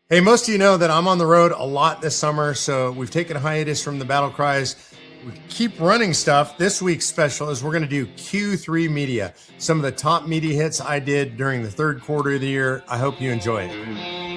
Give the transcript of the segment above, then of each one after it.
Hey, most of you know that I'm on the road a lot this summer, so we've taken a hiatus from the BattleCries. We keep running stuff. This week's special is we're going to do Q3 media, some of the top media hits I did during the third quarter of the year. I hope you enjoy it.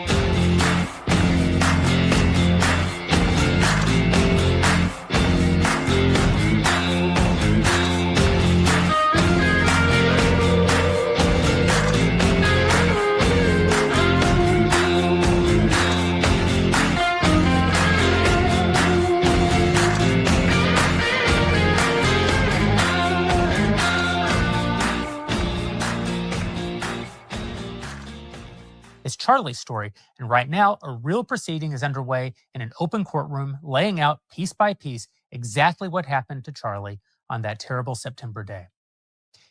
Is Charlie's story, and right now a real proceeding is underway in an open courtroom, laying out piece by piece exactly what happened to Charlie on that terrible September day.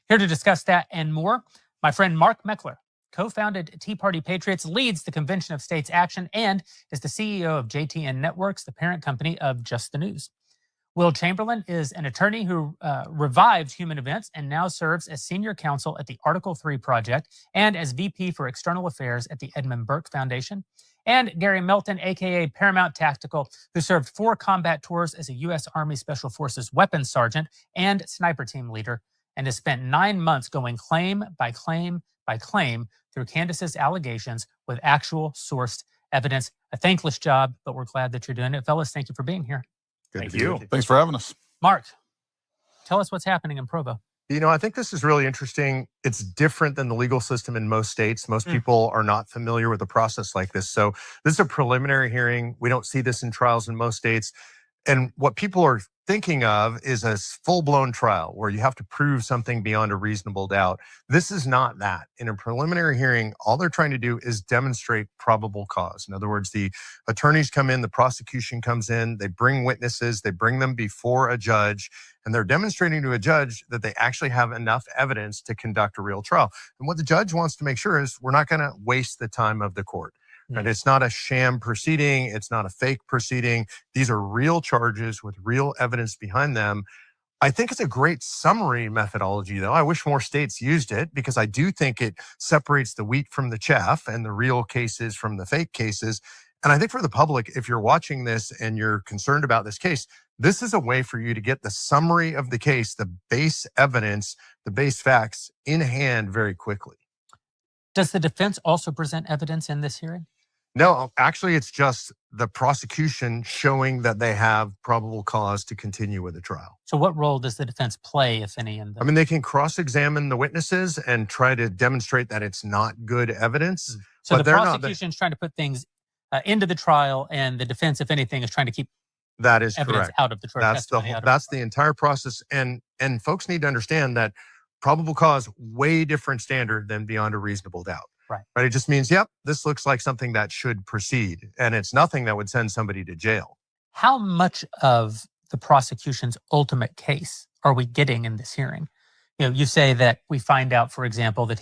Here to discuss that and more, my friend Mark Meckler, co-founded Tea Party Patriots, leads the Convention of States Action, and is the CEO of JTN Networks, the parent company of Just the News. Will Chamberlain is an attorney who revived Human Events and now serves as senior counsel at the Article 3 Project and as VP for External Affairs at the Edmund Burke Foundation. And Gary Melton, a.k.a. Paramount Tactical, who served 4 combat tours as a U.S. Army Special Forces weapons sergeant and sniper team leader, and has spent 9 months going claim by claim by claim through Candace's allegations with actual sourced evidence. A thankless job, but we're glad that you're doing it. Fellas, thank you for being here. Thank you. Thanks for having us. Mark, tell us what's happening in Provo. You know, I think this is really interesting. It's different than the legal system in most states. Most people are not familiar with a process like this. So this is a preliminary hearing. We don't see this in trials in most states. And what people are thinking of is a full-blown trial where you have to prove something beyond a reasonable doubt. This is not that. In a preliminary hearing, all they're trying to do is demonstrate probable cause. In other words, the attorneys come in, the prosecution comes in, they bring witnesses, they bring them before a judge, and they're demonstrating to a judge that they actually have enough evidence to conduct a real trial. And what the judge wants to make sure is we're not going to waste the time of the court. And it's not a sham proceeding. It's not a fake proceeding. These are real charges with real evidence behind them. I think it's a great summary methodology, though. I wish more states used it because I do think it separates the wheat from the chaff and the real cases from the fake cases. And I think for the public, if you're watching this and you're concerned about this case, this is a way for you to get the summary of the case, the base evidence, the base facts in hand very quickly. Does the defense also present evidence in this hearing? No, actually, it's just the prosecution showing that they have probable cause to continue with the trial. So what role does the defense play, if any, in the... I mean, they can cross-examine the witnesses and try to demonstrate that it's not good evidence. So the prosecution is trying to put things into the trial, and the defense, if anything, is trying to keep that is evidence correct. Out of the trial. That's the entire process. And folks need to understand that probable cause, way different standard than beyond a reasonable doubt. Right. It just means, yep, this looks like something that should proceed. And it's nothing that would send somebody to jail. How much of the prosecution's ultimate case are we getting in this hearing? You know, you say that we find out, for example, that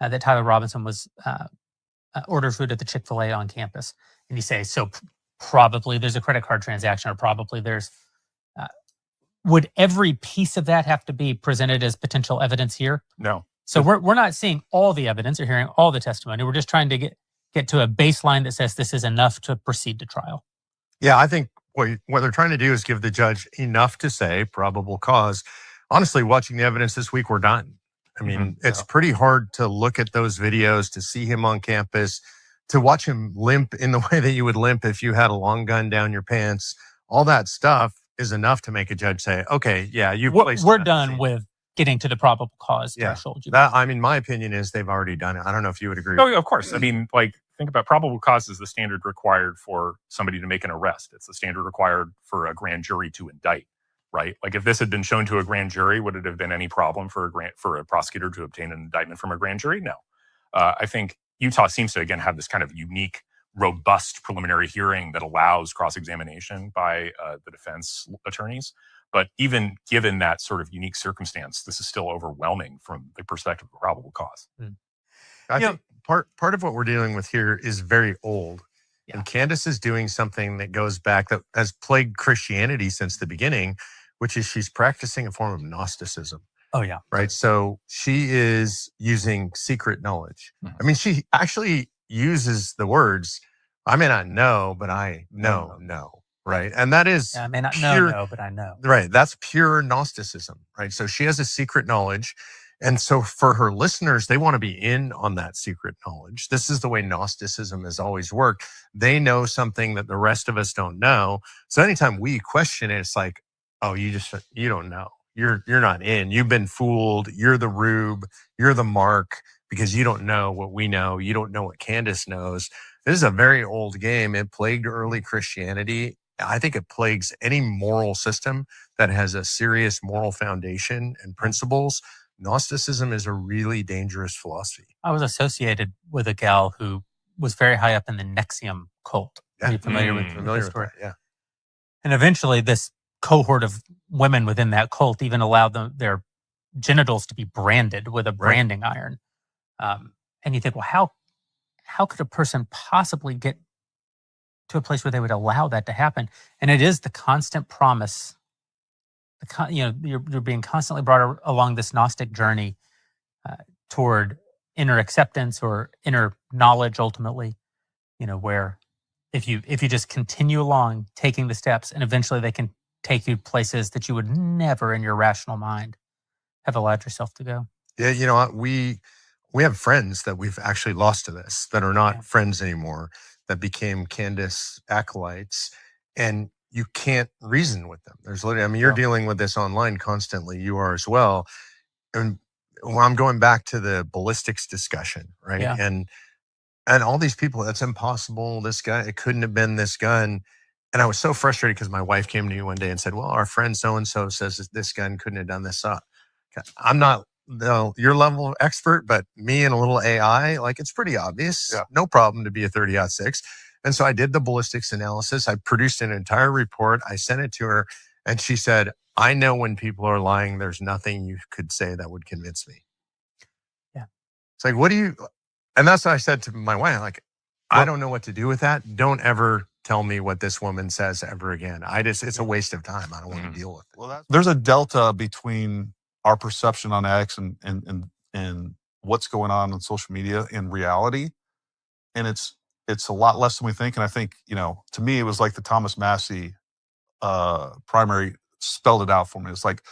that Tyler Robinson was ordered food at the Chick-fil-A on campus. And you say, so probably there's a credit card transaction, or probably there's... would every piece of that have to be presented as potential evidence here? No. So we're not seeing all the evidence or hearing all the testimony. We're just trying to get to a baseline that says this is enough to proceed to trial. Yeah, I think what they're trying to do is give the judge enough to say probable cause. Honestly, watching the evidence this week, we're done. I mean, it's pretty hard to look at those videos, to see him on campus, to watch him limp in the way that you would limp if you had a long gun down your pants. All that stuff is enough to make a judge say, okay, yeah, we're done with getting to the probable cause threshold. I mean, my opinion is they've already done it. I don't know if you would agree. Oh, of course. I mean, think about probable cause is the standard required for somebody to make an arrest. It's the standard required for a grand jury to indict, right? Like if this had been shown to a grand jury, would it have been any problem for a prosecutor to obtain an indictment from a grand jury? No. I think Utah seems to, again, have this kind of unique, robust preliminary hearing that allows cross-examination by the defense attorneys. But even given that sort of unique circumstance, this is still overwhelming from the perspective of probable cause. I think part of what we're dealing with here is very old. Yeah. And Candace is doing something that goes back, that has plagued Christianity since the beginning, which is she's practicing a form of Gnosticism. Oh, yeah. Right. So she is using secret knowledge. I mean, she actually uses the words, I may not know, but I know. Right. And that is Yeah, I may not pure, know, but I know. right. That's pure Gnosticism, right? So she has a secret knowledge. And so for her listeners, they want to be in on that secret knowledge. This is the way Gnosticism has always worked. They know something that the rest of us don't know. So anytime we question it, it's like, oh, you don't know. You're not in. You've been fooled. You're the rube. You're the mark because you don't know what we know. You don't know what Candace knows. This is a very old game. It plagued early Christianity. I think it plagues any moral system that has a serious moral foundation and principles. Gnosticism is a really dangerous philosophy. I was associated with a gal who was very high up in the Nexium cult. Are you familiar with the story? That? Yeah. And eventually this cohort of women within that cult even allowed their genitals to be branded with a branding iron. And you think, well, how could a person possibly get to a place where they would allow that to happen? And it is the constant promise. You're being constantly brought along this Gnostic journey toward inner acceptance or inner knowledge. Ultimately, where if you just continue along, taking the steps, and eventually they can take you places that you would never, in your rational mind, have allowed yourself to go. Yeah, you know what? We have friends that we've actually lost to this that are not friends anymore, that became Candace acolytes, and you can't reason with them. There's literally, you're dealing with this online constantly. You are as well. And when I'm going back to the ballistics discussion, right? Yeah. And all these people, that's impossible. This guy, it couldn't have been this gun. And I was so frustrated because my wife came to me one day and said, well, our friend so-and-so says this gun couldn't have done this. I'm not your level of expert, but me and a little AI, like it's pretty obvious. Yeah. No problem to be a 30-06. And so I did the ballistics analysis. I produced an entire report. I sent it to her and she said, I know when people are lying, there's nothing you could say that would convince me. Yeah. It's like, and that's what I said to my wife, like, I don't know what to do with that. Don't ever tell me what this woman says ever again. It's a waste of time. I don't want to deal with it. Well, there's a delta between our perception on X and what's going on social media in reality. And it's a lot less than we think. And I think, to me, it was like the Thomas Massey primary spelled it out for me. It's like,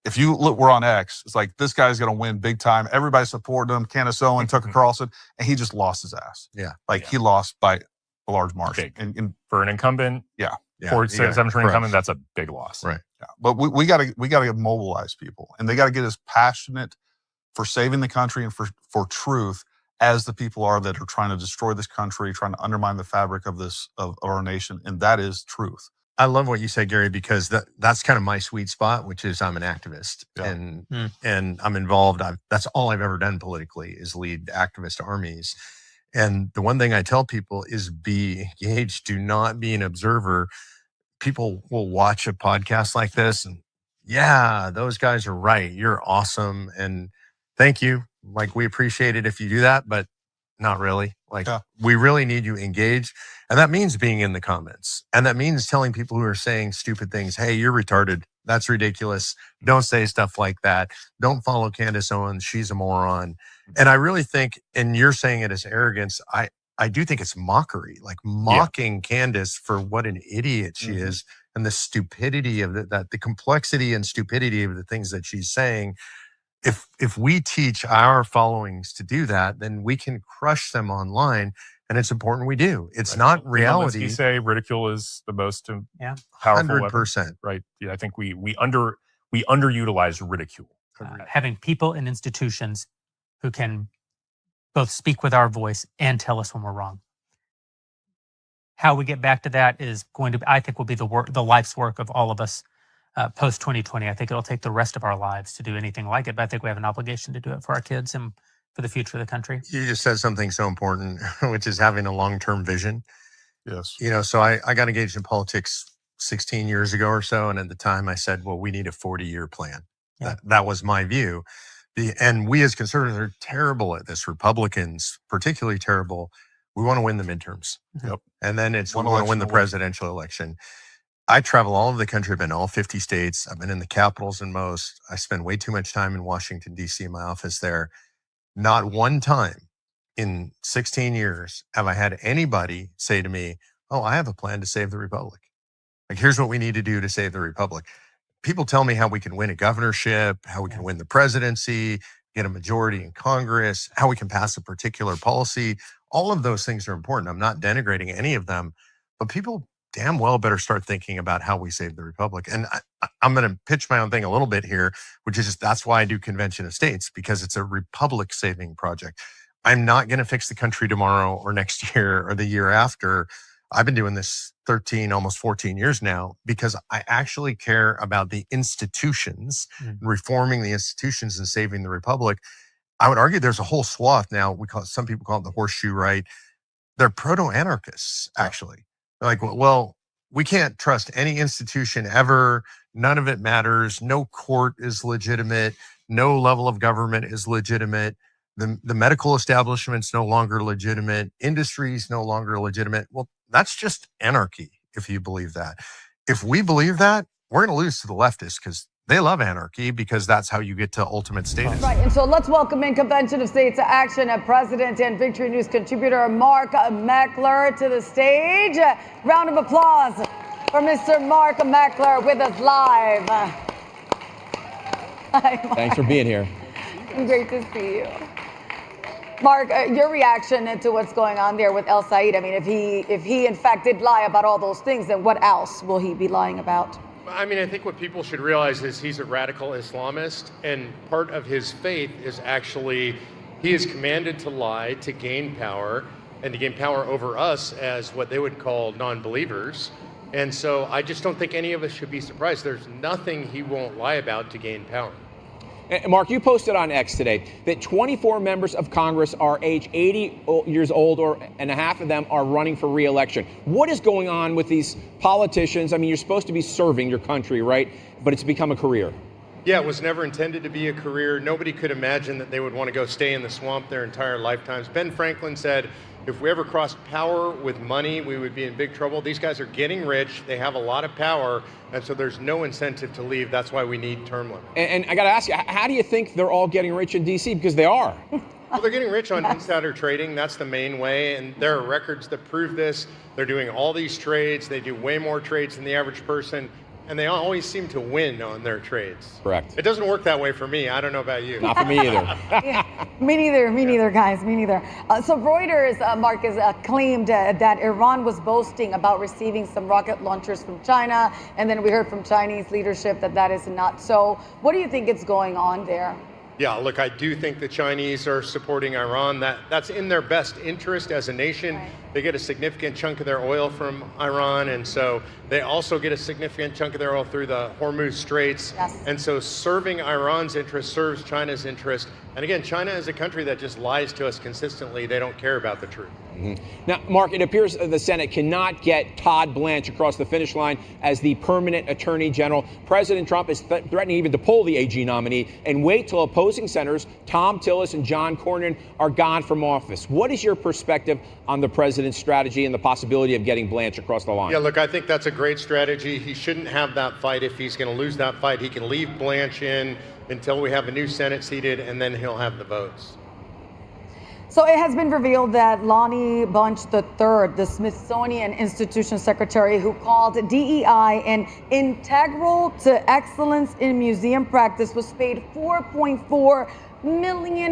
if you look, we're on X, it's like, this guy's going to win big time. Everybody's supporting him. Candace Owen, Tucker Carlson, and he just lost his ass. Yeah. He lost by a large margin. And for an incumbent, yeah. For 7 incumbent, that's a big loss. Right. Yeah. But we gotta mobilize people, and they gotta get as passionate for saving the country and for truth as the people are that are trying to destroy this country, trying to undermine the fabric of our nation, and that is truth. I love what you said, Gary, because that's kind of my sweet spot, which is I'm an activist and I'm involved. That's all I've ever done politically is lead activist armies. And the one thing I tell people is be engaged. Do not be an observer. People will watch a podcast like this and those guys are right. You're awesome. And thank you. Like, we appreciate it if you do that, but not really. We really need you engaged. And that means being in the comments. And that means telling people who are saying stupid things, hey, you're retarded. That's ridiculous. Don't say stuff like that. Don't follow Candace Owens. She's a moron. And I really think, and you're saying it as arrogance, I do think it's mockery, like mocking Candace for what an idiot she is, and the stupidity of the complexity and stupidity of the things that she's saying. If we teach our followings to do that, then we can crush them online, and it's important we do. It's not reality. You say ridicule is the most powerful 100%. Right? Yeah, I think we underutilize ridicule. Having people and institutions who can both speak with our voice and tell us when we're wrong. How we get back to that is going to, I think, will be the life's work of all of us post 2020. I think it'll take the rest of our lives to do anything like it, but I think we have an obligation to do it for our kids and for the future of the country. You just said something so important, which is having a long-term vision. Yes. So I got engaged in politics 16 years ago or so, and at the time I said, well, we need a 40-year plan. Yeah. That was my view. And we as conservatives are terrible at this. Republicans, particularly terrible. We want to win the midterms. Yep. And then we want to win the presidential election. I travel all over the country. I've been in all 50 states. I've been in the capitals in most. I spend way too much time in Washington, D.C. in my office there. Not one time in 16 years have I had anybody say to me, oh, I have a plan to save the republic. Like, here's what we need to do to save the republic. People tell me how we can win a governorship, how we can win the presidency, get a majority in Congress, how we can pass a particular policy. All of those things are important. I'm not denigrating any of them, but people damn well better start thinking about how we save the republic. And I'm going to pitch my own thing a little bit here, which is that's why I do Convention of States, because it's a republic saving project. I'm not going to fix the country tomorrow or next year or the year after. I've been doing this 13, almost 14 years now, because I actually care about the institutions, reforming the institutions and saving the republic. I would argue there's a whole swath now. Some people call it the horseshoe right. They're proto-anarchists, actually. They're like, well, we can't trust any institution ever. None of it matters. No court is legitimate. No level of government is legitimate. The medical establishment's no longer legitimate. Industry's no longer legitimate. Well, that's just anarchy, if you believe that. If we believe that, we're going to lose to the leftists because they love anarchy, because that's how you get to ultimate status. Right, and so let's welcome in Convention of States Action President and Victory News contributor Mark Meckler to the stage. Round of applause for Mr. Mark Meckler with us live. Thanks for being here. Great to see you. Mark, your reaction to what's going on there with El Said. I mean, if he in fact did lie about all those things, then what else will he be lying about? I mean, I think what people should realize is he's a radical Islamist, and part of his faith is actually he is commanded to lie to gain power, and to gain power over us as what they would call non-believers. And so I just don't think any of us should be surprised. There's nothing he won't lie about to gain power. Mark, you posted on X today that 24 members of Congress are age 80 years old, and half of them are running for re-election. What is going on with these politicians? I mean, you're supposed to be serving your country, right? But it's become a career. Yeah, it was never intended to be a career. Nobody could imagine that they would want to go stay in the swamp their entire lifetimes. Ben Franklin said, if we ever crossed power with money, we would be in big trouble. These guys are getting rich. They have a lot of power. And so there's no incentive to leave. That's why we need term limits. And I got to ask you, how do you think they're all getting rich in D.C.? Because they are. Well, they're getting rich on insider trading. That's the main way. And there are records that prove this. They're doing all these trades. They do way more trades than the average person. And they always seem to win on their trades. Correct. It doesn't work that way for me. I don't know about you. Not for me either. Yeah, me neither, guys. Me neither. So Reuters, Mark, has claimed that Iran was boasting about receiving some rocket launchers from China. And then we heard from Chinese leadership that that is not so. What do you think is going on there? Yeah, look, I do think the Chinese are supporting Iran. That's in their best interest as a nation. Right. They get a significant chunk of their oil from Iran, and so they also get a significant chunk of their oil through the Hormuz Straits. Yes. And so serving Iran's interest serves China's interest. And again, China is a country that just lies to us consistently. They don't care about the truth. Mm-hmm. Now, Mark, it appears the Senate cannot get Todd Blanche across the finish line as the permanent attorney general. President Trump is threatening even to pull the AG nominee and wait till opposing senators Tom Tillis and John Cornyn are gone from office. What is your perspective on the president's strategy and the possibility of getting Blanche across the line? Yeah, look, I think that's a great strategy. He shouldn't have that fight. If he's going to lose that fight, he can leave Blanche in until we have a new Senate seated, and then he'll have the votes. So it has been revealed that Lonnie Bunch III, the Smithsonian Institution secretary who called DEI an integral to excellence in museum practice, was paid $4.4 million,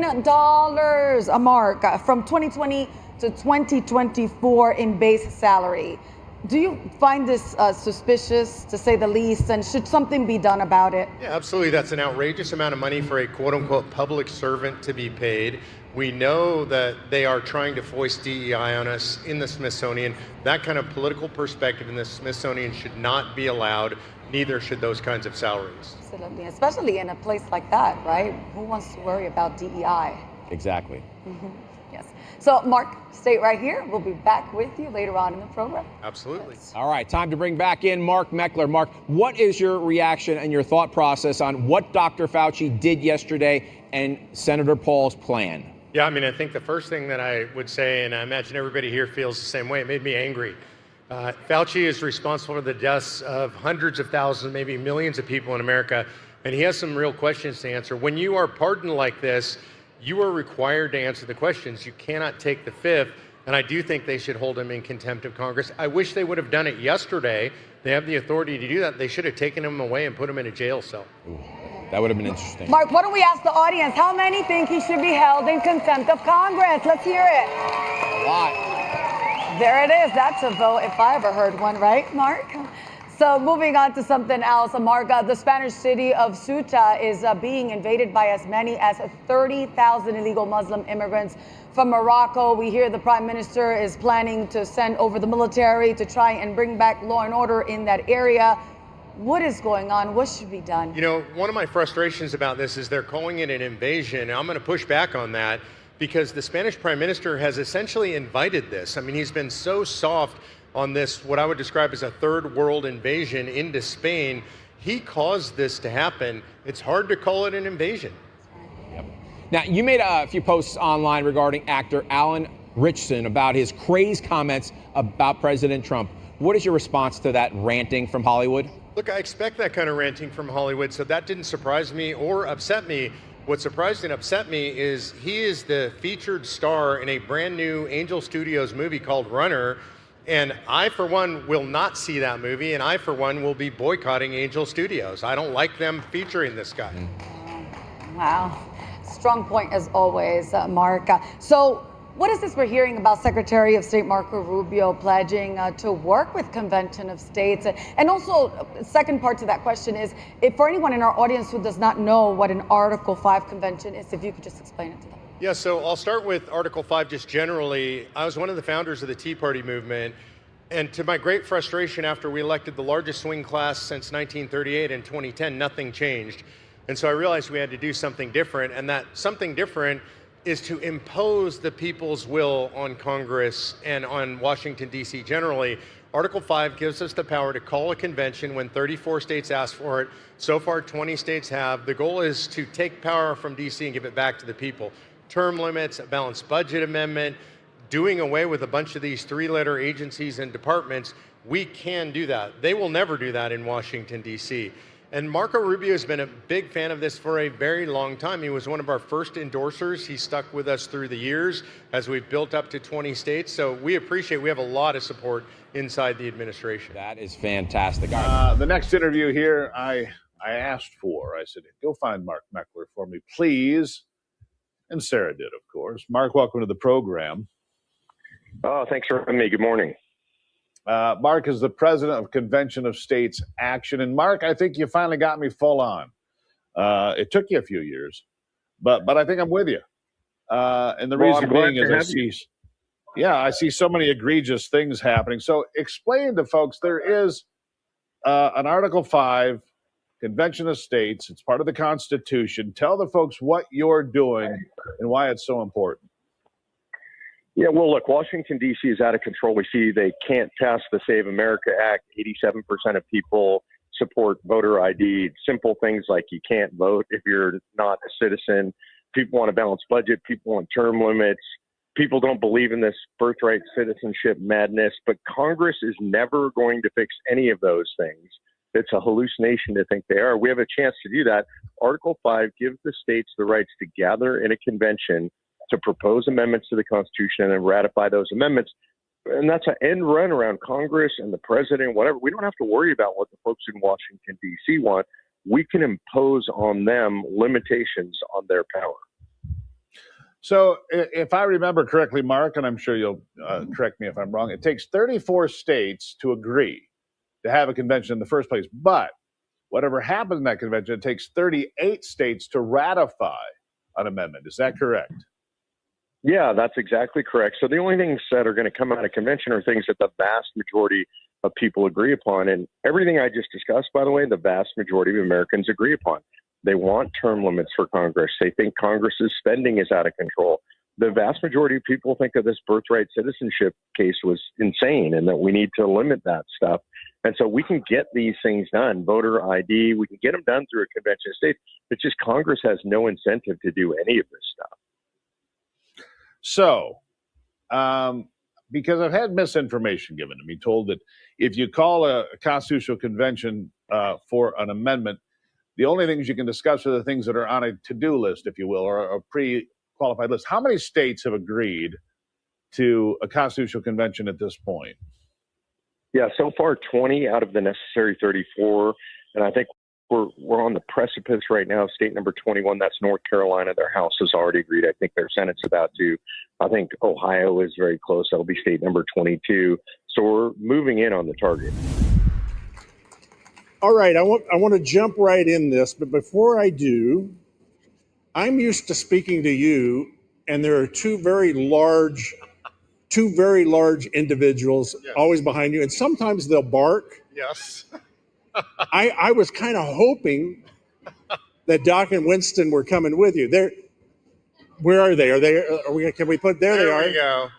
a mark, from 2020 to 2024 in base salary. Do you find this suspicious, to say the least, and should something be done about it? Yeah, absolutely. That's an outrageous amount of money for a quote-unquote public servant to be paid. We know that they are trying to foist DEI on us in the Smithsonian. That kind of political perspective in the Smithsonian should not be allowed. Neither should those kinds of salaries. Absolutely, especially in a place like that, right? Who wants to worry about DEI? Exactly. Mm-hmm. Yes. So, Mark, stay right here. We'll be back with you later on in the program. Absolutely. Yes. All right, time to bring back in Mark Meckler. Mark, what is your reaction and your thought process on what Dr. Fauci did yesterday and Senator Paul's plan? Yeah, I mean, I think the first thing that I would say, and I imagine everybody here feels the same way, it made me angry. Fauci is responsible for the deaths of hundreds of thousands, maybe millions of people in America, and he has some real questions to answer. When you are pardoned like this, You are required to answer the questions. You cannot take the fifth. And I do think they should hold him in contempt of Congress. I wish they would have done it yesterday. They have the authority to do that. They should have taken him away and put him in a jail cell. Ooh, that would have been interesting. Mark, why don't we ask the audience, how many think he should be held in contempt of Congress? Let's hear it. A lot. There it is. That's a vote if I ever heard one, right, Mark? So moving on to something else, Mark, the Spanish city of Ceuta is being invaded by as many as 30,000 illegal Muslim immigrants from Morocco. We hear the Prime Minister is planning to send over the military to try and bring back law and order in that area. What is going on? What should be done? You know, one of my frustrations about this is they're calling it an invasion. And I'm going to push back on that because the Spanish Prime Minister has essentially invited this. I mean, he's been so soft on this, what I would describe as a third world invasion into Spain. He caused this to happen. It's hard to call it an invasion. Yep. Now, you made a few posts online regarding actor Alan Richson about his crazed comments about President Trump. What is your response to that ranting from Hollywood? Look, I expect that kind of ranting from Hollywood, so that didn't surprise me or upset me. What surprised and upset me is he is the featured star in a brand new Angel Studios movie called Runner. And I, for one, will not see that movie, and I, for one, will be boycotting Angel Studios. I don't like them featuring this guy. Wow. Strong point as always, Mark. So what is this we're hearing about Secretary of State Marco Rubio pledging to work with Convention of States? And also, second part to that question is, if for anyone in our audience who does not know what an Article 5 convention is, if you could just explain it to them. Yeah, so I'll start with Article 5 just generally. I was one of the founders of the Tea Party movement, and to my great frustration, after we elected the largest swing class since 1938 in 2010, nothing changed. And so I realized we had to do something different, and that something different is to impose the people's will on Congress and on Washington, D.C. generally. Article 5 gives us the power to call a convention when 34 states ask for it. So far, 20 states have. The goal is to take power from D.C. and give it back to the people. Term limits, a balanced budget amendment, doing away with a bunch of these three-letter agencies and departments. We can do that. They will never do that in Washington, D.C. And Marco Rubio has been a big fan of this for a very long time. He was one of our first endorsers. He stuck with us through the years as we've built up to 20 states. So we appreciate, we have a lot of support inside the administration. That is fantastic. The next interview here, I asked for. I said, go find Mark Meckler for me, please. And Sarah did, of course. Mark, welcome to the program. Oh, thanks for having me. Good morning. Mark is the president of Convention of States Action. And Mark, I think you finally got me full on. It took you a few years, but I think I'm with you. And the reason being is I see so many egregious things happening. So explain to folks, there is an Article 5 Convention of States. It's part of the Constitution. Tell the folks what you're doing and why it's so important. Yeah, well, look, Washington, D.C. is out of control. We see they can't pass the Save America Act. 87% of people support voter ID. Simple things like you can't vote if you're not a citizen. People want a balanced budget. People want term limits. People don't believe in this birthright citizenship madness. But Congress is never going to fix any of those things. It's a hallucination to think they are. We have a chance to do that. Article 5 gives the states the rights to gather in a convention to propose amendments to the Constitution and then ratify those amendments. And that's an end run around Congress and the president, whatever. We don't have to worry about what the folks in Washington, D.C. want. We can impose on them limitations on their power. So if I remember correctly, Mark, and I'm sure you'll correct me if I'm wrong, it takes 34 states to agree to have a convention in the first place. But whatever happens in that convention, it takes 38 states to ratify an amendment. Is that correct? Yeah, that's exactly correct. So the only things that are going to come out of convention are things that the vast majority of people agree upon. And everything I just discussed, by the way, the vast majority of Americans agree upon. They want term limits for Congress. They think Congress's spending is out of control. The vast majority of people think that this birthright citizenship case was insane and that we need to limit that stuff. And so we can get these things done, voter ID, we can get them done through a convention of states. It's just Congress has no incentive to do any of this stuff. So, because I've had misinformation given to me, told that if you call a constitutional convention for an amendment, the only things you can discuss are the things that are on a to-do list, if you will, or a qualified list. How many states have agreed to a constitutional convention at this point? Yeah, so far 20 out of the necessary 34, and I think we're on the precipice right now of state number 21. That's North Carolina. Their House has already agreed. I think their Senate's about to. I think Ohio is very close. That'll be state number 22. So we're moving in on the target. All right, I want to jump right in this, but before I do, I'm used to speaking to you, and there are two very large individuals always behind you, and sometimes they'll bark. Yes. I was kind of hoping that Doc and Winston were coming with you. Where are they? Can we put there? They are. There we go.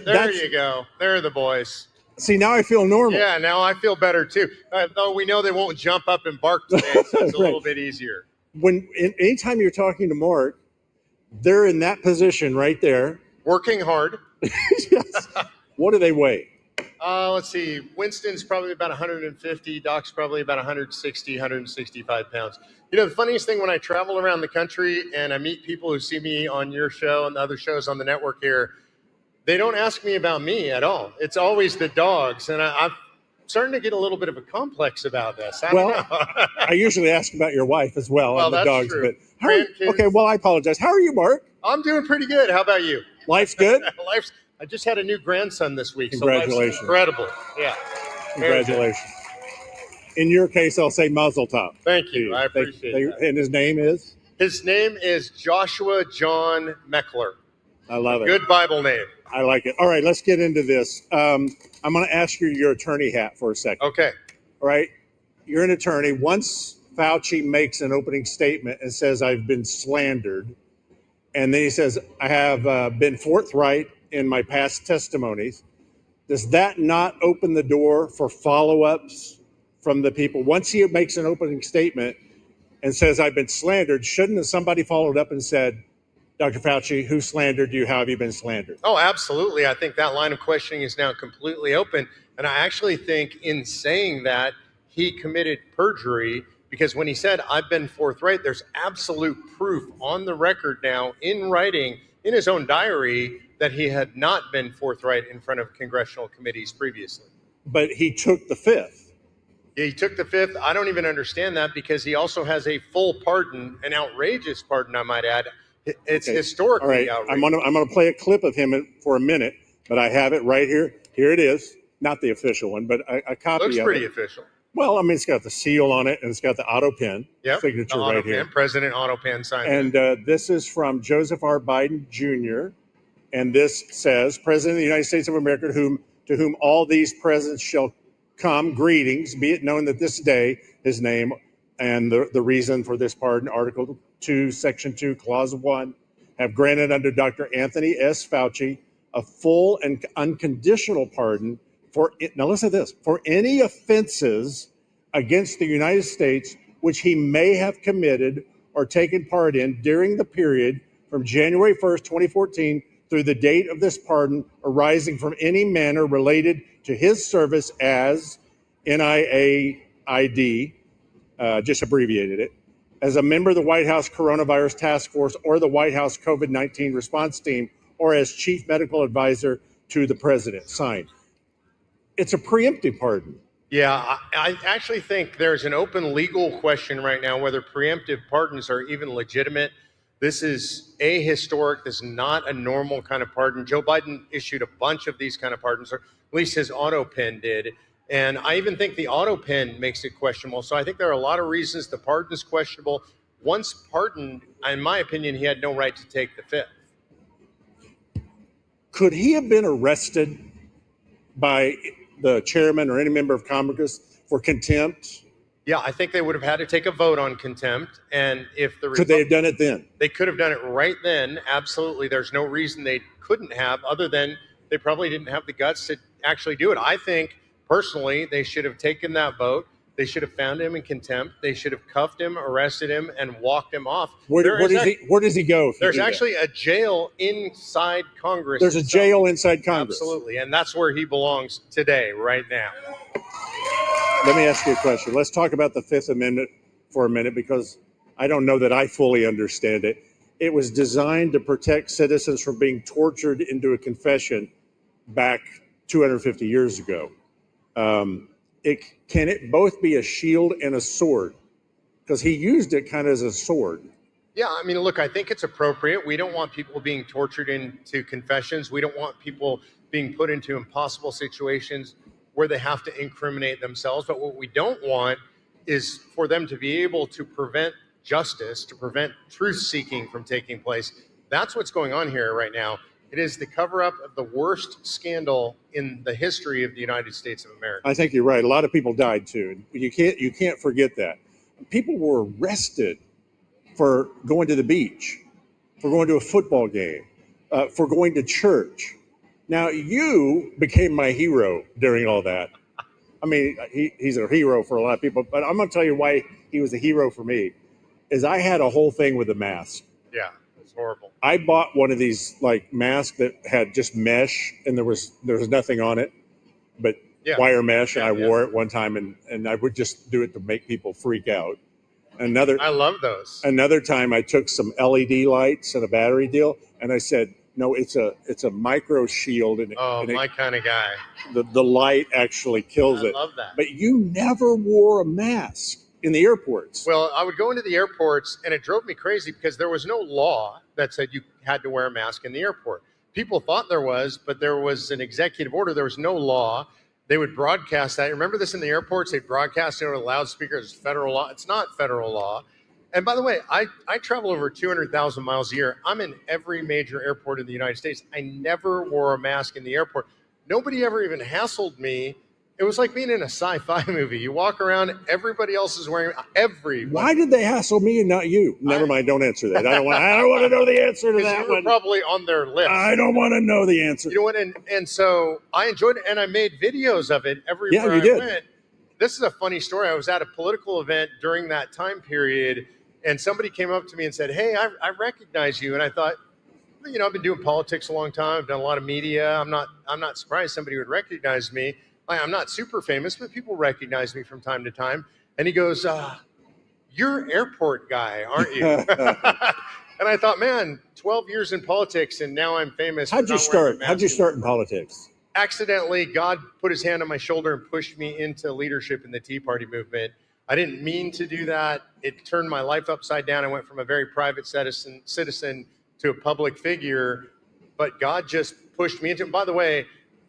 There you go. There are the boys. See, now I feel normal. Yeah, now I feel better too. Though we know they won't jump up and bark today, so it's a Right. little bit easier. Anytime you're talking to Mark, they're in that position right there. Working hard. Yes. What do they weigh? Let's see. Winston's probably about 150. Doc's probably about 160, 165 pounds. You know, the funniest thing when I travel around the country and I meet people who see me on your show and the other shows on the network here, they don't ask me about me at all. It's always the dogs. And I'm starting to get a little bit of a complex about this. I don't know. I usually ask about your wife as well, Well, and the that's dogs. true. But okay, well, I apologize. How are you, Mark? I'm doing pretty good. How about you? Life's good? I just had a new grandson this week. Congratulations. So life's incredible. Yeah. Congratulations. In your case, I'll say Mazel Tov. Thank you. I appreciate that. And his name is? His name is Joshua John Meckler. I love it. Good Bible name. I like it. All right, let's get into this. I'm going to ask you your attorney hat for a second. Okay. All right. You're an attorney. Once Fauci makes an opening statement and says, I've been slandered, and then he says, I have been forthright in my past testimonies, does that not open the door for follow-ups from the people? Once he makes an opening statement and says, I've been slandered, shouldn't somebody followed up and said, Dr. Fauci, who slandered you? How have you been slandered? Oh, absolutely. I think that line of questioning is now completely open. And I actually think in saying that, he committed perjury, because when he said, I've been forthright, there's absolute proof on the record now in writing in his own diary that he had not been forthright in front of congressional committees previously. But he took the fifth. He took the fifth. I don't even understand that, because he also has a full pardon, an outrageous pardon, I might add. It's Okay. historically All right. outrageous. I'm gonna play a clip of him for a minute, but I have it right here. Here it is. Not the official one, but a copy Looks of pretty it. official. Well, I mean, it's got the seal on it, and it's got the auto pen signature right here. President auto pen signed. And this is from Joseph R. Biden Jr. And this says, President of the United States of America, to whom all these presidents shall come, greetings, be it known that this day, his name and the reason for this pardon, Article 2, Section 2, Clause 1, have granted under Dr. Anthony S. Fauci a full and unconditional pardon for, now listen to this, for any offenses against the United States which he may have committed or taken part in during the period from January 1st, 2014 through the date of this pardon arising from any manner related to his service as NIAID, just abbreviated it, as a member of the White House Coronavirus Task Force or the White House COVID-19 response team, or as chief medical advisor to the president. Signed. It's a preemptive pardon. Yeah, I actually think there's an open legal question right now whether preemptive pardons are even legitimate. This is ahistoric. This is not a normal kind of pardon. Joe Biden issued a bunch of these kind of pardons, or at least his auto pen did. And I even think the auto pen makes it questionable. So I think there are a lot of reasons the pardon is questionable. Once pardoned, in my opinion, he had no right to take the fifth. Could he have been arrested by the chairman or any member of Congress for contempt? Yeah, I think they would have had to take a vote on contempt. And if the Could they have done it then? They could have done it right then. Absolutely. There's no reason they couldn't have, other than they probably didn't have the guts to actually do it. I think personally, they should have taken that vote. They should have found him in contempt. They should have cuffed him, arrested him, and walked him off. Where does he go? There's actually a jail inside Congress. There's a jail inside Congress. Absolutely. And that's where he belongs today, right now. Let me ask you a question. Let's talk about the Fifth Amendment for a minute, because I don't know that I fully understand it. It was designed to protect citizens from being tortured into a confession back 250 years ago. Can it both be a shield and a sword? Because he used it kind of as a sword. Yeah, I mean, look, I think it's appropriate. We don't want people being tortured into confessions. We don't want people being put into impossible situations where they have to incriminate themselves. But what we don't want is for them to be able to prevent justice, to prevent truth seeking from taking place. That's what's going on here right now. It is the cover up of the worst scandal in the history of the United States of America. I think you're right. A lot of people died too. You can't forget that. People were arrested for going to the beach, for going to a football game, for going to church. Now, you became my hero during all that. I mean, he's a hero for a lot of people, but I'm going to tell you why he was a hero for me, is I had a whole thing with a mask. Yeah, it's horrible. I bought one of these like masks that had just mesh, and there was nothing on it, but wire mesh, and I wore it one time, and I would just do it to make people freak out. I love those. Another time I took some LED lights and a battery deal, and I said, no, it's a micro shield. And my kind of guy. The light actually kills it. I love that. But you never wore a mask in the airports. Well, I would go into the airports, and it drove me crazy because there was no law that said you had to wear a mask in the airport. People thought there was, but there was an executive order. There was no law. They would broadcast that. Remember this in the airports? They broadcast it over loudspeakers. Federal law. It's not federal law. And by the way, I travel over 200,000 miles a year. I'm in every major airport in the United States. I never wore a mask in the airport. Nobody ever even hassled me. It was like being in a sci-fi movie. You walk around, everybody else is wearing Why did they hassle me and not you? Never mind. Don't answer that. I don't want to know the answer to that you were one. probably on their list. I don't want to know the answer. You know what? And so I enjoyed it, and I made videos of it everywhere you did. I went. This is a funny story. I was at a political event during that time period, and somebody came up to me and said, "Hey, I recognize you." And I thought, you know, I've been doing politics a long time. I've done a lot of media. I'm not surprised somebody would recognize me. I'm not super famous, but people recognize me from time to time. And he goes, "You're airport guy, aren't you?" And I thought, man, 12 years in politics, and now I'm famous. How'd you start? How'd you start in politics? Accidentally, God put his hand on my shoulder and pushed me into leadership in the Tea Party movement. I didn't mean to do that. It turned my life upside down. I went from a very private citizen to a public figure, but God just pushed me into it. By the way,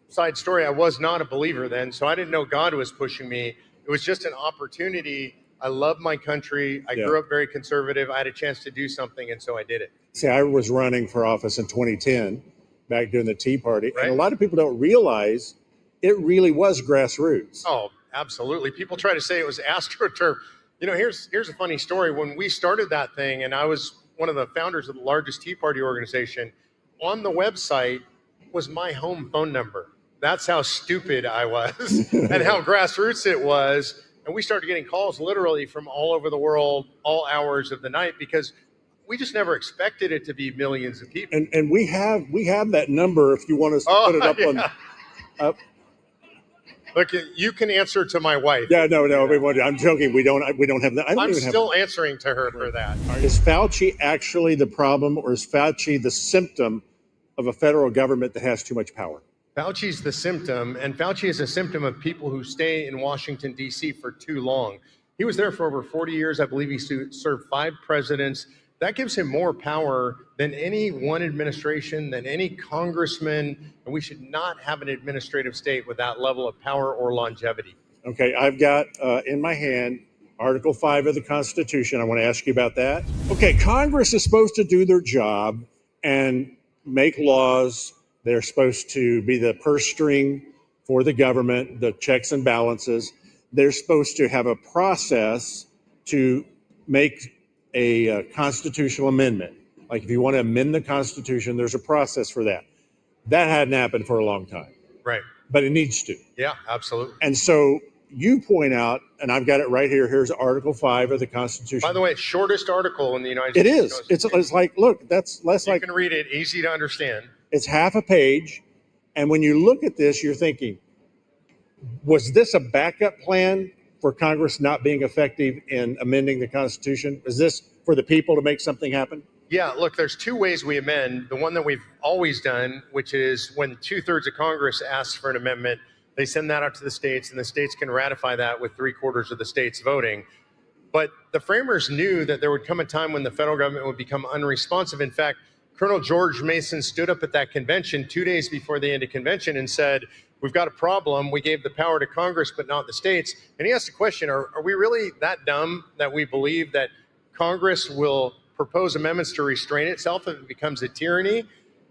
side story, I was not a believer then, so I didn't know God was pushing me. It was just an opportunity. I love my country. I grew up very conservative. I had a chance to do something, and so I did it. See, I was running for office in 2010, back during the Tea Party, Right. and a lot of people don't realize it really was grassroots. Oh, absolutely. People try to say it was AstroTurf. You know, here's a funny story. When we started that thing, and I was one of the founders of the largest Tea Party organization, on the website was my home phone number. That's how stupid I was and how grassroots it was. And we started getting calls literally from all over the world, all hours of the night, because we just never expected it to be millions of people. And we have that number if you want us to put it up on. Look, you can answer to my wife. Yeah, no, I'm joking. We don't have that. I'm still answering to her for that. Is Fauci actually the problem, or is Fauci the symptom of a federal government that has too much power? Fauci's the symptom, and Fauci is a symptom of people who stay in Washington, D.C. for too long. He was there for over 40 years. I believe he served 5 presidents. That gives him more power than any one administration, than any congressman, and we should not have an administrative state with that level of power or longevity. Okay, I've got in my hand Article 5 of the Constitution. I want to ask you about that. Okay, Congress is supposed to do their job and make laws. They're supposed to be the purse string for the government, the checks and balances. They're supposed to have a process to make a constitutional amendment. Like if you want to amend the Constitution, there's a process for that. That hadn't happened for a long time. Right. But it needs to. Yeah, absolutely. And so you point out, and I've got it right here, here's Article 5 of the Constitution. By the way, shortest article in the United It States. is. It's like, look, that's less like. You can read it, easy to understand. It's half a page. And when you look at this, you're thinking, was this a backup plan for Congress not being effective in amending the Constitution? Is this for the people to make something happen? Yeah, look, there's two ways we amend. The one that we've always done, which is when 2/3 of Congress asks for an amendment, they send that out to the states, and the states can ratify that with 3/4 of the states voting. But the framers knew that there would come a time when the federal government would become unresponsive. In fact, Colonel George Mason stood up at that convention 2 days before the end of convention and said, we've got a problem. We gave the power to Congress, but not the states. And he asked the question, are we really that dumb that we believe that Congress will propose amendments to restrain itself if it becomes a tyranny?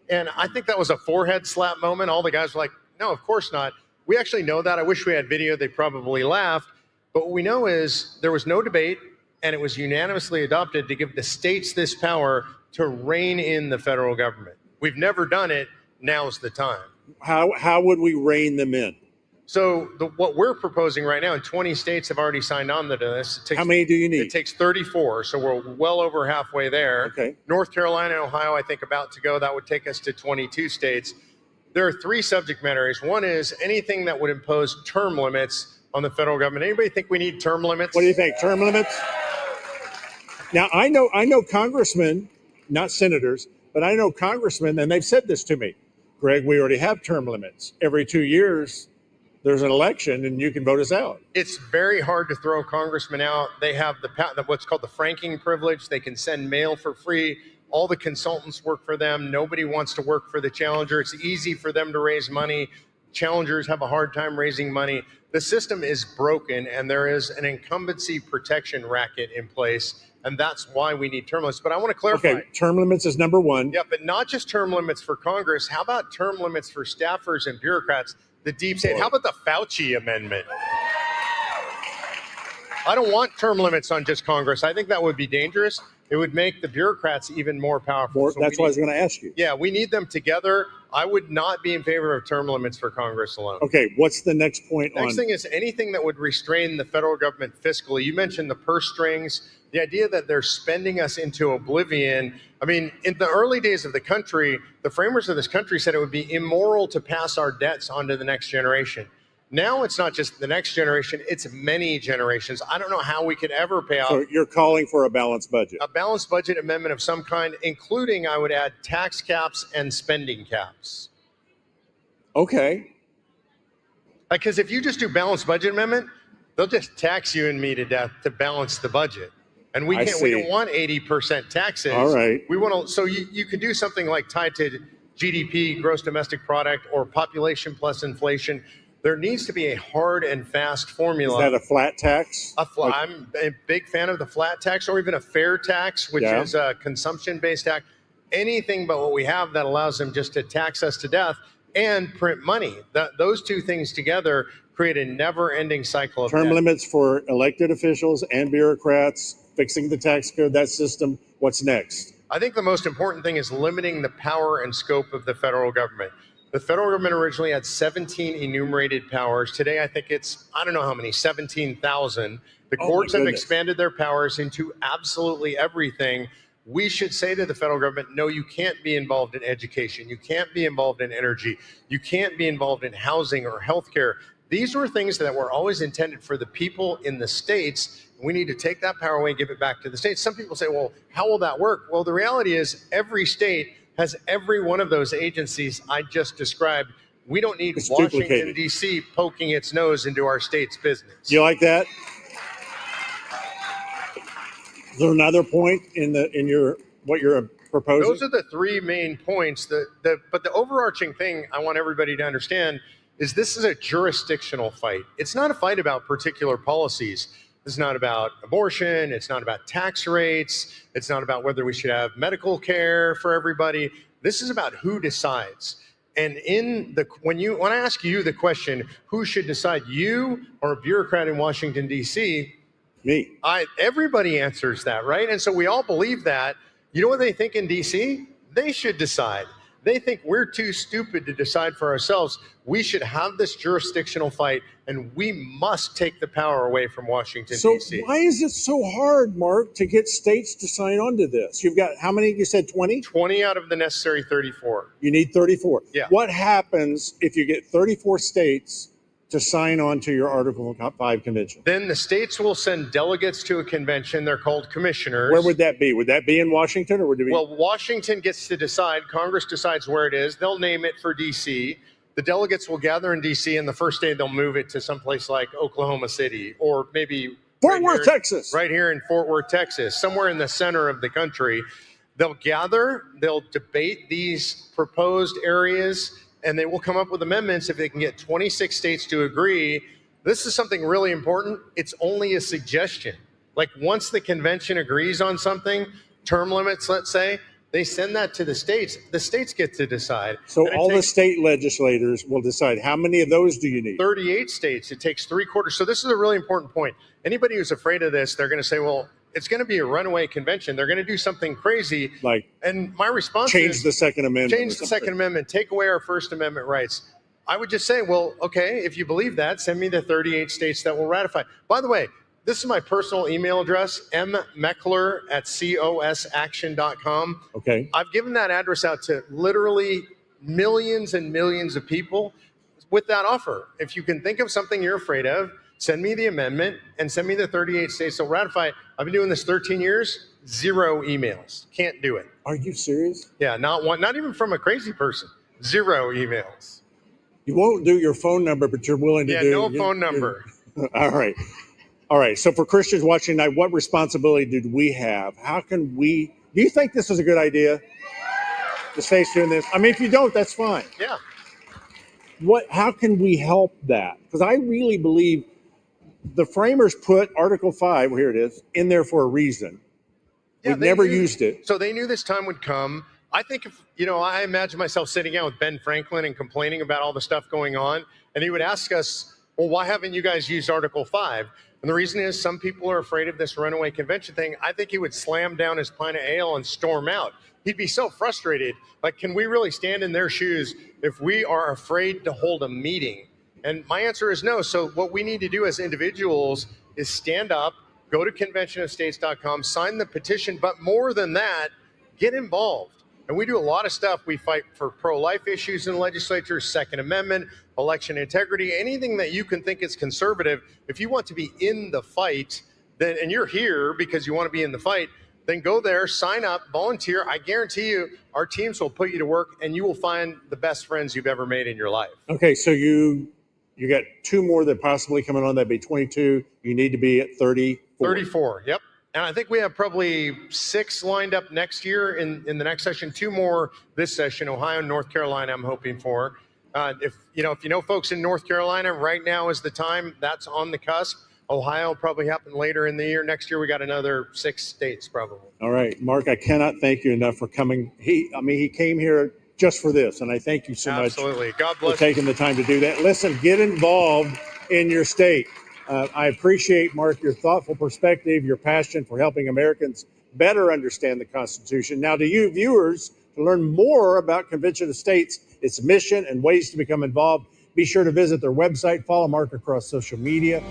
And I think that was a forehead slap moment. All the guys were like, no, of course not. We actually know that. I wish we had video. They probably laughed. But what we know is there was no debate, and it was unanimously adopted to give the states this power to rein in the federal government. We've never done it. Now's the time. How would we rein them in? So what we're proposing right now, and 20 states have already signed on to this. How many do you need? It takes 34, so we're well over halfway there. Okay. North Carolina and Ohio, I think, about to go. That would take us to 22 states. There are three subject matter areas. One is anything that would impose term limits on the federal government. Anybody think we need term limits? What do you think? Term limits? Now, I know congressmen, not senators, but I know congressmen, and they've said this to me. Greg, we already have term limits. Every 2 years, there's an election, and you can vote us out. It's very hard to throw congressmen out. They have what's called the franking privilege. They can send mail for free. All the consultants work for them. Nobody wants to work for the challenger. It's easy for them to raise money. Challengers have a hard time raising money. The system is broken, and there is an incumbency protection racket in place, and that's why we need term limits. But I want to clarify. Okay, term limits is number one. Yeah, but not just term limits for Congress. How about term limits for staffers and bureaucrats? The deep state. How about the Fauci amendment? I don't want term limits on just Congress. I think that would be dangerous. It would make the bureaucrats even more powerful. That's what I was going to ask you. Yeah, we need them together. I would not be in favor of term limits for Congress alone. Okay, what's the next point Next thing is anything that would restrain the federal government fiscally. You mentioned the purse strings, the idea that they're spending us into oblivion. I mean, in the early days of the country, the framers of this country said it would be immoral to pass our debts on to the next generation. Now it's not just the next generation, it's many generations. I don't know how we could ever pay off. So you're calling for a balanced budget? A balanced budget amendment of some kind, including, I would add, tax caps and spending caps. Okay. Because if you just do balanced budget amendment, they'll just tax you and me to death to balance the budget. And we can't. We don't want 80% taxes. All right. We want to. So you could do something like tied to GDP, gross domestic product, or population plus inflation. There needs to be a hard and fast formula. Is that a flat tax? I'm a big fan of the flat tax, or even a fair tax, which is a consumption-based tax. Anything but what we have that allows them just to tax us to death and print money. Those two things together create a never-ending cycle of term debt. limits for elected officials and bureaucrats, fixing the tax code, that system. What's next? I think the most important thing is limiting the power and scope of the federal government. The federal government originally had 17 enumerated powers. Today, I think it's, I don't know how many, 17,000. The courts have expanded their powers into absolutely everything. We should say to the federal government, no, you can't be involved in education. You can't be involved in energy. You can't be involved in housing or healthcare. These were things that were always intended for the people in the states. We need to take that power away and give it back to the states. Some people say, well, how will that work? Well, the reality is every state has every one of those agencies I just described. We don't need Washington, D.C. poking its nose into our state's business. You like that? Is there another point in what you're proposing? Those are the three main points. But the overarching thing I want everybody to understand is this is a jurisdictional fight. It's not a fight about particular policies. It's not about abortion. It's not about tax rates. It's not about whether we should have medical care for everybody. This is about who decides. And when I ask you the question, who should decide, you or a bureaucrat in Washington, D.C.? Me. Everybody answers that, right? And so we all believe that. You know what they think in D.C.? They should decide. They think we're too stupid to decide for ourselves. We should have this jurisdictional fight, and we must take the power away from Washington, D.C. So why is it so hard, Mark, to get states to sign on to this? You've got how many? You said 20? 20 out of the necessary 34. You need 34. Yeah. What happens if you get 34 states to sign on to your Article 5 convention? Then the states will send delegates to a convention. They're called commissioners. Where would that be? Would that be in Washington, or would it be? Well, Washington gets to decide. Congress decides where it is. They'll name it for D.C. The delegates will gather in D.C., and the first day they'll move it to someplace like Oklahoma City, or maybe Fort Worth, Texas. Right here in Fort Worth, Texas, somewhere in the center of the country. They'll gather, they'll debate these proposed areas, and they will come up with amendments if they can get 26 states to agree. This is something really important. It's only a suggestion. Like once the convention agrees on something, term limits, let's say, they send that to the states. The states get to decide. So all the state legislators will decide. How many of those do you need? 38 states. It takes 3/4. So this is a really important point. Anybody who's afraid of this, they're going to say, well, it's going to be a runaway convention. They're going to do something crazy. And my response is change the Second Amendment. Change the Second Amendment. Take away our First Amendment rights. I would just say, well, okay, if you believe that, send me the 38 states that will ratify. By the way, this is my personal email address, mmeckler@cosaction.com. Okay. I've given that address out to literally millions and millions of people with that offer. If you can think of something you're afraid of, send me the amendment and send me the 38 states that will ratify it. I've been doing this 13 years, 0 emails. Can't do it. Are you serious? Yeah, not one, not even from a crazy person. 0 emails. You won't do your phone number, but you're willing to do. Yeah, no phone number. All right. All right. So for Christians watching tonight, what responsibility did we have? How can we? Do you think this is a good idea? The state's doing this. I mean, if you don't, that's fine. Yeah. How can we help that? Because I really believe the framers put Article 5, here it is, in there for a reason. Yeah, We've never used it. So they knew this time would come. I think if, I imagine myself sitting down with Ben Franklin and complaining about all the stuff going on, and he would ask us, well, why haven't you guys used Article 5? And the reason is some people are afraid of this runaway convention thing. I think he would slam down his pint of ale and storm out. He'd be so frustrated. Like, can we really stand in their shoes if we are afraid to hold a meeting? And my answer is no. So what we need to do as individuals is stand up, go to conventionofstates.com, sign the petition, but more than that, get involved. And we do a lot of stuff. We fight for pro-life issues in the legislature, Second Amendment, election integrity, anything that you can think is conservative. If you want to be in the fight, then, and you're here because you want to be in the fight, then go there, sign up, volunteer. I guarantee you our teams will put you to work and you will find the best friends you've ever made in your life. Okay, so you got 2 more that possibly coming on. That'd be 22. You need to be at 34. 34, yep. And I think we have probably 6 lined up next year in the next session, 2 more this session, Ohio and North Carolina, I'm hoping for. If you know folks in North Carolina, right now is the time. That's on the cusp. Ohio will probably happen later in the year. Next year, we got another 6 states probably. All right, Mark, I cannot thank you enough for coming. He came here just for this, and I thank you so Absolutely. much God bless for taking the time to do that. Listen, get involved in your state. I appreciate, Mark, your thoughtful perspective, your passion for helping Americans better understand the Constitution. Now, to you viewers, to learn more about Convention of States, its mission, and ways to become involved, be sure to visit their website, follow Mark across social media.